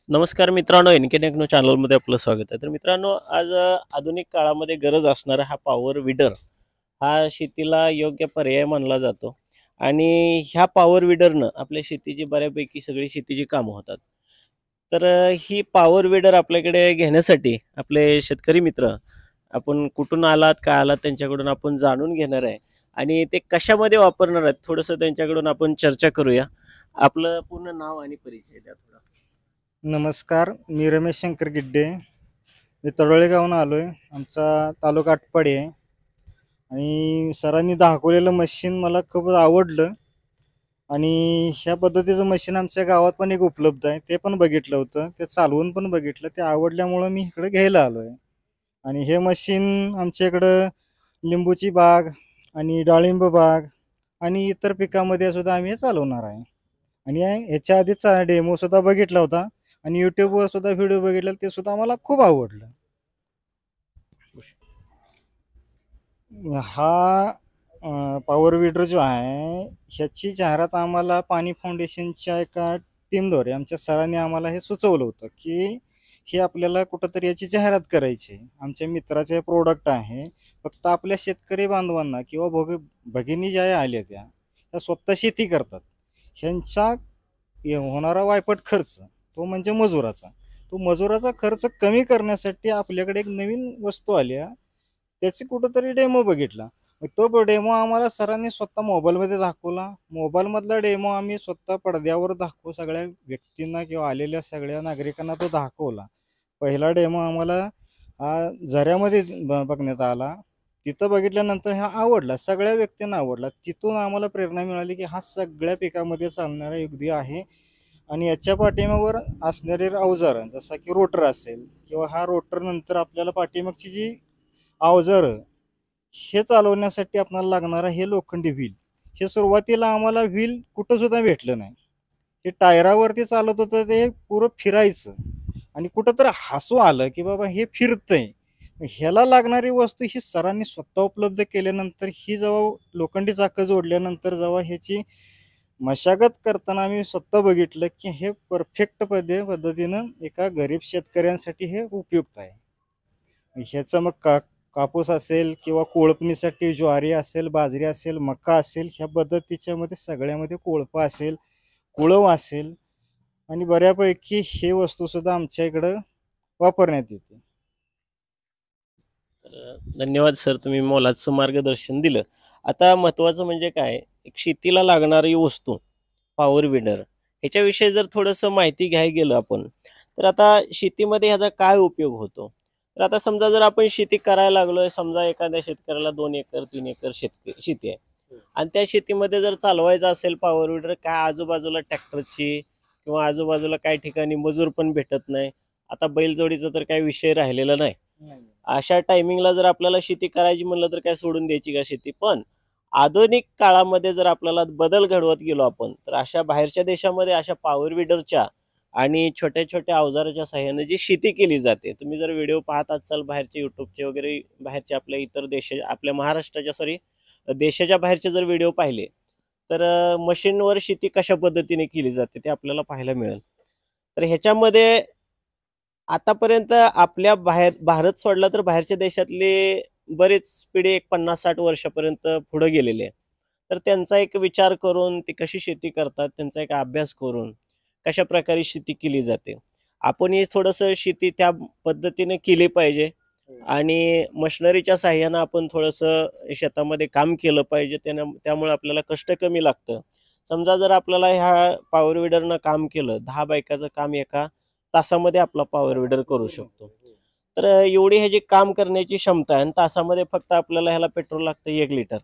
नमस्कार मित्रांनो, NK techno चॅनलमध्ये आपलं स्वागत आहे. तर मित्रांनो, आज आधुनिक काळामध्ये गरज असणारा हा पॉवर विडर हा शेतीला योग्य पर्याय मानला जातो आणि ह्या पॉवर विडरनं आपल्या शेतीची बऱ्यापैकी सगळी शेतीची कामं होतात. तर ही पॉवर विडर आपल्याकडे घेण्यासाठी आपले शेतकरी मित्र आपण कुठून आलात, काय आलात त्यांच्याकडून आपण जाणून घेणार आहे आणि ते कशामध्ये वापरणार आहेत थोडंसं त्यांच्याकडून आपण चर्चा करूया. आपलं पूर्ण नाव आणि परिचय द्या थोडा. नमस्कार, मी रमेश शंकर गिड्डे. मी तडोळे गावून आलो आहे. आमचा तालुका आटपाडी आहे आणि सरांनी दाखवलेलं मशीन मला खूप आवडलं आणि ह्या पद्धतीचं मशीन आमच्या गावात पण एक उपलब्ध आहे. ते पण बघितलं होतं, ते चालवून पण बघितलं. ते आवडल्यामुळं मी इकडे घ्यायला आलो आहे आणि हे मशीन आमच्या इकडं लिंबूची बाग आणि डाळिंब बाग आणि इतर पिकामध्ये सुद्धा आम्ही हे चालवणार आहे. आणि ह्याच्या आधीचा डेमोसुद्धा बघितला होता आणि यूट्यूबवर सुद्धा व्हिडिओ बघितला, ते सुद्धा मला खूप आवडलं. हा पॉवर विडर जो आहे ह्याची जाहिरात आम्हाला पाणी फाउंडेशनच्या एका टीमद्वारे आमच्या सरांनी आम्हाला हे सुचवलं होतं की हे आपल्याला कुठंतरी याची जाहिरात करायची. आमच्या मित्राचे प्रोडक्ट आहे. फक्त आपल्या शेतकरी बांधवांना किंवा भगिनी ज्या आल्या त्या स्वतः शेती करतात, ह्यांचा होणारा वायपट खर्च तो म्हणजे मजुराचा. तो मजुराचा खर्च कमी करण्यासाठी आपल्याकडे एक नवीन वस्तू आली, त्याची कुठंतरी डेमो बघितला. तो डेमो आम्हाला सरांनी स्वतः मोबाईलमध्ये दाखवला. मोबाईलमधला डेमो आम्ही स्वतः पडद्यावर दाखवू सगळ्या व्यक्तींना किंवा आलेल्या सगळ्या नागरिकांना तो दाखवला. पहिला डेमो आम्हाला झऱ्यामध्ये बघण्यात आला. तिथं बघितल्यानंतर हा आवडला, सगळ्या व्यक्तींना आवडला. तिथून आम्हाला प्रेरणा मिळाली की हा सगळ्या पिकामध्ये चालणारा युक्ती आहे आणि याच्या पाठीमागवर असणारे अवजार जसं की रोटर असेल किंवा हा रोटर नंतर आपल्याला पाठीमागची जी अवजार हे चालवण्यासाठी आपल्याला लागणारा हे लोखंडी व्हील, हे सुरुवातीला आम्हाला व्हील कुठं सुद्धा भेटलं नाही. हे टायरावरती चालत होतं, ते पुरं फिरायचं आणि कुठंतरी हसू आलं की बाबा हे फिरतंय. ह्याला लागणारी वस्तू ही सरांनी स्वतः उपलब्ध केल्यानंतर, ही जेव्हा लोखंडी चाकं जोडल्यानंतर जेव्हा ह्याची मशागत करताना आम्ही स्वतः बघितलं की हे परफेक्ट पद्धतीनं एका गरीब शेतकऱ्यांसाठी हे उपयुक्त आहे. ह्याचं मग कापूस असेल किंवा कोळपणीसाठी ज्वारी असेल, बाजरी असेल, मका असेल, ह्या पद्धतीच्या मध्ये सगळ्यामध्ये कोळपा असेल, कुळव असेल आणि बऱ्यापैकी हे वस्तू सुद्धा आमच्या इकडं वापरण्यात येते. धन्यवाद सर, तुम्ही मोलाचं मार्गदर्शन दिलं. आता महत्त्वाचं म्हणजे काय, एक शेतीला लागणारी वस्तू पॉवर विडर ह्याच्याविषयी जर थोडंसं माहिती घ्यायला गेलं आपण, तर आता शेतीमध्ये ह्याचा काय उपयोग होतो. तर आता समजा जर आपण शेती करायला लागलोय, समजा एखाद्या शेतकऱ्याला 2 एकर 3 एकर शेती आहे आणि त्या शेतीमध्ये जर चालवायचं असेल पॉवर विडर, काय आजूबाजूला ट्रॅक्टरची किंवा आजूबाजूला काही ठिकाणी मजूर पण भेटत नाही. आता बैलजोडीचा तर काही विषय राहिलेला नाही. अशा टायमिंगला जर आपल्याला शेती करायची म्हणलं तर काय सोडून द्यायची का शेती. पण आधुनिक काळामध्ये जर आपल्याला बदल घडवत गेलो आपण, तर अशा बाहेरच्या देशामध्ये अशा पॉवर विडरच्या आणि छोट्या छोट्या अवजाराच्या सहाय्याने जी शेती केली जाते, तुम्ही जर व्हिडिओ पाहत असाल बाहेरचे युट्यूबचे वगैरे, बाहेरचे आपल्या इतर देश, आपल्या महाराष्ट्राच्या देशाच्या बाहेरचे जर व्हिडिओ पाहिले, तर मशीनवर शेती कशा पद्धतीने केली जाते ते आपल्याला पाहायला मिळेल. तर ह्याच्यामध्ये आतापर्यंत आपल्या भारत सोडला तर बाहेरच्या देशातले बरेच पिढी एक 50-60 वर्षापर्यंत पुढे गेलेले आहे. तर त्यांचा एक विचार करून ते कशी शेती करतात, त्यांचा एक अभ्यास करून कशा प्रकारे शेती केली जाते, आपणही थोडंसं शेती त्या पद्धतीने केली पाहिजे आणि मशिनरीच्या साहाय्यानं आपण थोडंसं शेतामध्ये काम केलं पाहिजे. त्यामुळे आपल्याला कष्ट कमी लागतं. समजा जर आपल्याला ह्या पॉवर विडरनं काम केलं, 10 बायकाचं काम एका तासामध्ये आपला पॉवर विडर करू शकतो. तर एवढी ह्याची काम करण्याची क्षमता आहे आणि तासामध्ये फक्त आपल्याला ह्याला पेट्रोल लागतं 1 लिटर.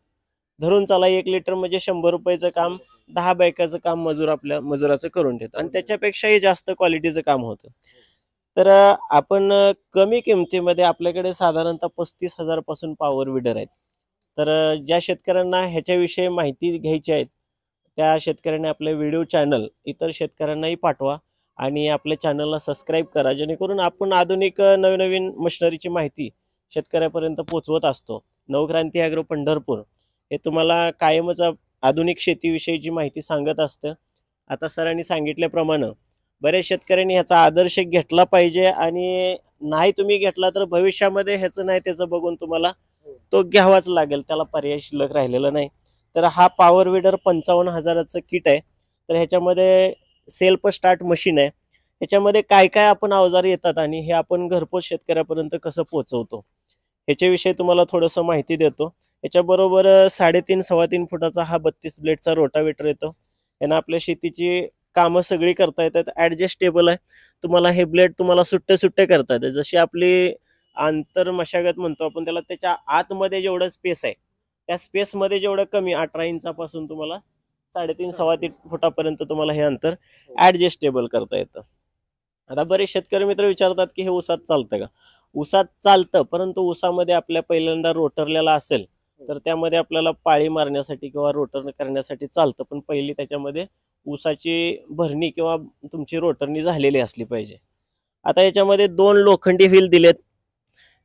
धरून चला 1 लिटर म्हणजे 100 रुपयाचं काम 10 बायकाचं काम आपल्या मजुराचं करून देतो आणि त्याच्यापेक्षाही जास्त क्वालिटीचं काम होतं. तर आपण कमी किमतीमध्ये आपल्याकडे साधारणतः 35,000 पासून पॉवर विडर आहेत. तर ज्या शेतकऱ्यांना ह्याच्याविषयी माहिती घ्यायची आहे, त्या शेतकऱ्यांनी आपले व्हिडिओ चॅनल इतर शेतकऱ्यांनाही पाठवा आणि आपल्या चॅनलला सबस्क्राईब करा, जेणेकरून आपण आधुनिक नवीन मशिनरीची माहिती शेतकऱ्यापर्यंत पोहोचवत असतो. नवक्रांती ॲग्रो पंढरपूर हे तुम्हाला कायमच आधुनिक शेतीविषयीची माहिती सांगत असतं. आता सरांनी सांगितल्याप्रमाणे बऱ्याच शेतकऱ्यांनी ह्याचा आदर्श घेतला पाहिजे आणि नाही तुम्ही घेतला तर भविष्यामध्ये ह्याचं नाही त्याचं बघून तुम्हाला तो घ्यावाच लागेल, त्याला पर्याय शिल्लक राहिलेला नाही. तर हा पॉवर विडर 55,000चं किट आहे. तर ह्याच्यामध्ये सेल्फ स्टार्ट मशीन आहे. ह्याच्यामध्ये काय काय आपण अवजार येतात आणि हे आपण घरपोच शेतकऱ्यापर्यंत कसं पोहोचवतो ह्याच्याविषयी तुम्हाला थोडंसं माहिती देतो. याच्याबरोबर 3.5-3.25 फुटाचा हा 32 ब्लेडचा रोटावेटर येतो. यानं आपल्या शेतीची कामं सगळी करता येतात. ॲडजस्टेबल आहे. तुम्हाला हे ब्लेड तुम्हाला सुट्टे सुट्टे करता येतात. जशी आपली आंतर मशागत म्हणतो आपण त्याला, त्याच्या आतमध्ये जेवढं स्पेस आहे त्या स्पेसमध्ये जेवढं कमी 18 इंचापासून तुम्हाला 3.5-3.25 फुटापर्यंत तुम्हाला हे अंतर ॲडजस्टेबल करता येतं. आता बरेच शेतकरी मित्र विचारतात की हे ऊसात चालतं का? ऊसात चालतं, परंतु ऊसामध्ये आपल्या पहिल्यांदा रोटरलेला असेल तर त्यामध्ये आपल्याला पाळी मारण्यासाठी किंवा रोटर करण्यासाठी चालतं, पण पहिली त्याच्यामध्ये ऊसाची भरणी किंवा तुमची रोटरनी झालेली असली पाहिजे. आता याच्यामध्ये 2 लोखंडी व्हील दिलेत.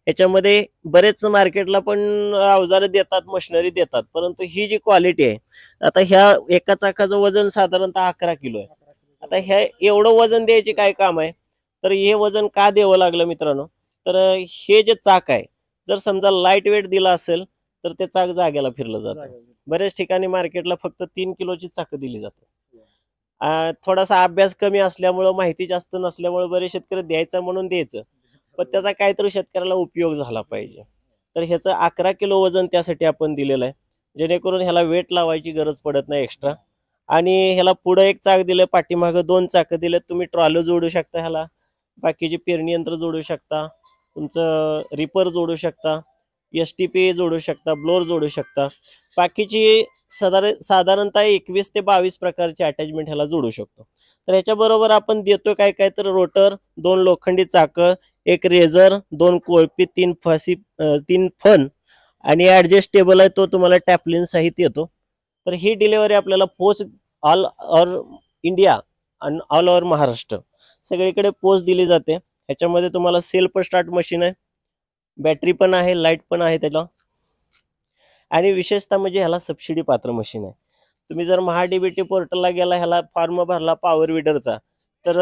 याच्यामध्ये बरेच मार्केटला पण अवजारं देतात, मशिनरी देतात, परंतु ही जी क्वालिटी आहे, आता ह्या एका चाकाचं वजन साधारणतः 11 किलो आहे. आता ह्या एवढं वजन द्यायचे काय काम आहे? तर हे वजन का द्यावं लागलं मित्रांनो? तर हे जे चाक आहे, जर समजा लाईट वेट दिला असेल तर ते चाक जागेला फिरलं जातं. बऱ्याच ठिकाणी मार्केटला फक्त 3 किलोची चाकं दिली जातात. थोडासा अभ्यास कमी असल्यामुळं, माहिती जास्त नसल्यामुळे बरेच शेतकरी द्यायचं म्हणून द्यायचं, पण त्याचा काहीतरी शेतकऱ्याला उपयोग झाला पाहिजे. तर ह्याचं 11 किलो वजन त्यासाठी आपण दिलेलं आहे, जेणेकरून ह्याला वेट लावायची गरज पडत नाही एक्स्ट्रा. आणि ह्याला पुढं एक चाक दिलं, पाठीमागं 2 चाकं दिलेत. तुम्ही ट्रॉली जोडू शकता ह्याला, बाकीची पेरणी यंत्र जोडू शकता, तुमचं रिपर जोडू शकता, STP जोडू शकता, ब्लोअर जोडू शकता. बाकीची साधारणतः 21 ते 22 प्रकारची अटॅचमेंट ह्याला जोडू शकतो. तर ह्याच्याबरोबर आपण देतो काय काय, तर रोटर, 2 लोखंडी चाकं, एक रेझर, 2 कोळपी, 3 फन आणि ॲडजस्टेबल आहे तो तुम्हाला टॅपलिन सहित येतो. तर ही डिलिव्हरी आपल्याला पोच ऑल ओव्हर इंडिया आणि ऑल ओव्हर महाराष्ट्र सगळीकडे पोच दिली जाते. ह्याच्यामध्ये तुम्हाला सेल्फ स्टार्ट मशीन आहे, बॅटरी पण आहे, लाईट पण आहे त्याला, आणि विशेषतः म्हणजे ह्याला सबसिडी पात्र मशीन आहे. तुम्ही जर महा-DBT पोर्टलला गेला, ह्याला फॉर्म भरला पॉवर विडरचा, तर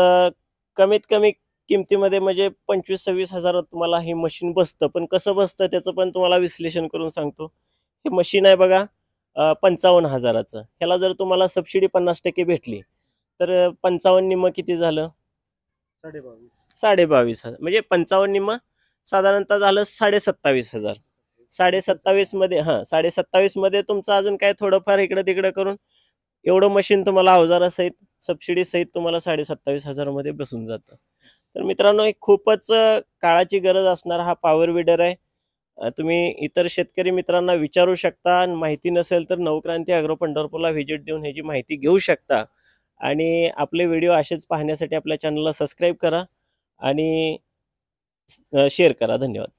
कमीत कमी किमतीमध्ये म्हणजे 25-26 हजारात तुम्हाला हे मशीन बसतं. पण कसं बसतं त्याचं पण तुम्हाला विश्लेषण करून सांगतो. हे मशीन आहे बघा 55,000चं. ह्याला जर तुम्हाला सबसिडी 50% भेटली तर 55 निम्म किती झालं? 22,500. म्हणजे 55 निम्म साधारणतः झालं 27,500. 27,500 मध्ये 27,500 मध्ये तुमचं अजून काय थोडंफार इकडं तिकडं करून एवढं मशीन तुम्हाला अवजारासहित सबसिडी सहित तुम्हाला 27,500 मध्ये बसून जातं. तर मित्रांनो, हे खूपच काळाची गरज असणारा हा पॉवर विडर आहे. तुम्ही इतर शेतकरी मित्रांना विचारू शकता, आणि माहिती नसेल तर नवक्रांती ॲग्रो पंढरपूरला व्हिजिट देऊन ह्याची माहिती घेऊ शकता. आणि आपले व्हिडिओ असेच पाहण्यासाठी आपल्या चॅनलला सबस्क्राईब करा आणि शेअर करा. धन्यवाद.